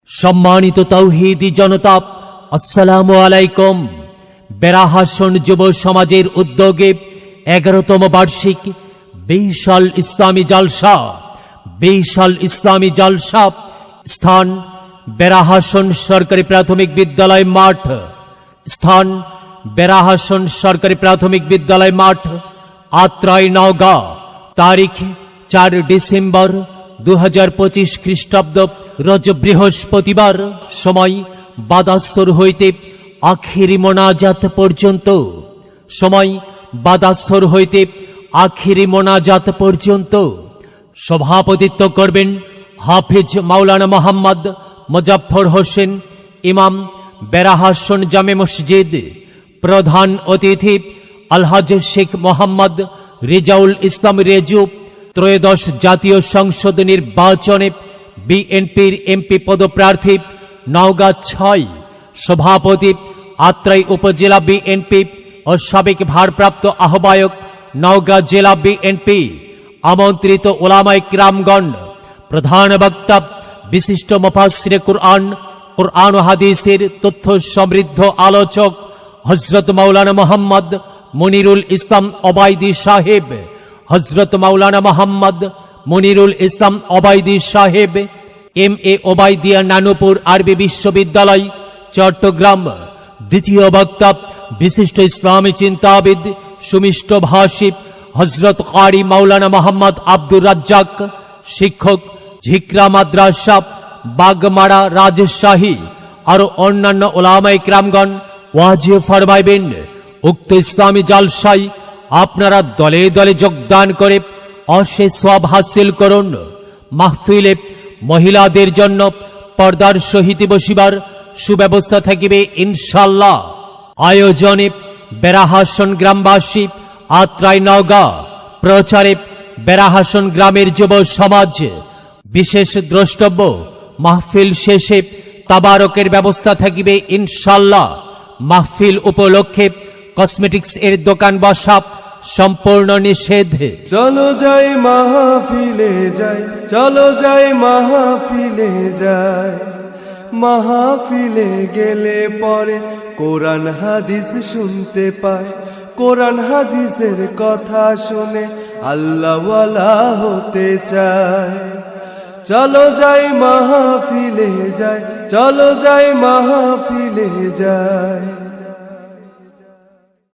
সম্মানিত তাওহীদি জনতা, আসসালামু আলাইকুম। বেরাহাসন যুব সমাজের উদ্যোগে 11তম বার্ষিক বিশাল ইসলামী জালসা স্থান বেরাহাসন সরকারি প্রাথমিক বিদ্যালয় মাঠ। স্থান বেরাহাসন সরকারি প্রাথমিক বিদ্যালয় মাঠ, আত্রাই, নওগাঁ। তারিখ 4 ডিসেম্বর 2025 খ্রিস্টাব্দ, রোজ বৃহস্পতিবার। সময় বাদাসর হইতে আখিরি মোনাজাত পর্যন্ত। সময় বাদাসর হইতে আখিরি মোনাজাত পর্যন্ত। সভাপতিত্ব করবেন হাফিজ মাওলানা মোহাম্মদ মুজাফফর হোসেন, ইমাম, বেরাহাসন জামে মসজিদ। প্রধান অতিথি আলহাজ শেখ মোহাম্মদ রেজাউল ইসলাম রেজু। ত্রয়োদশ জাতীয় সংসদ নির্বাচনে বিএনপির এমপি পদপ্রার্থী, নওগাঁ 6। সভাপতি আত্রাই উপজেলা বিএনপি ও সাবেক ভারপ্রাপ্ত আহ্বায়ক, নওগাঁ জেলা বিএনপি। আমন্ত্রিত উলামায়ে কিরামগণ। প্রধান বক্তা বিশিষ্ট মুফাসসিরে কুরআন ও হাদিসের তথ্য সমৃদ্ধ আলোচক হযরত মাওলানা মোহাম্মদ মনিরুল ইসলাম ওবায়দী সাহেব। হযরত মাওলানা মোহাম্মদ মনিরুল ইসলাম ওবায়দী সাহেব, MA ওবায়দিয়া নানুপুর আরবি বিশ্ববিদ্যালয়, চট্টগ্রাম। দ্বিতীয় বক্তা বিশিষ্ট ইসলামী চিন্তাবিদ, সুমিষ্ট ভাষী হযরত কারি মাওলানা মোহাম্মদ আব্দুর রাজ্জাক, শিক্ষক, ঝিকরা মাদ্রাসা, বাগমারা, রাজশাহী। আর অন্যান্য উলামায়ে কিরামগণ ওয়াজ ফরমাইবেন। উক্ত ইসলামী জালসায় আপনারা দলে দলে যোগদান করে অশেষ সওয়াব হাসিল করুন। মাহফিলে মহিলাদের জন্য পর্দার সহিত বসিবার সুব্যবস্থা থাকিবে ইনশাআল্লাহ। আয়োজনে বেরাহাসন গ্রামবাসী, আত্রাই, নওগাঁ। প্রচারে বেরাহাসন গ্রামের যুব সমাজ। বিশেষ দ্রষ্টব্য, মাহফিল শেষে তাবারকের ব্যবস্থা থাকিবে ইনশাআল্লাহ। মাহফিল উপলক্ষে কসমেটিক্স এর দোকান বসা সম্পূর্ণ নিষেধ। চলো যাই মাহফিলে যাই, চলো যাই মাহফিলে যাই। মাহফিলে গেলে পরে কোরআন হাদিস শুনতে পায়। কোরআন হাদিসের কথা শুনে আল্লাহওয়ালা হতে চায়। চলো যাই মাহফিলে যাই, চলো যাই মাহফিলে যাই।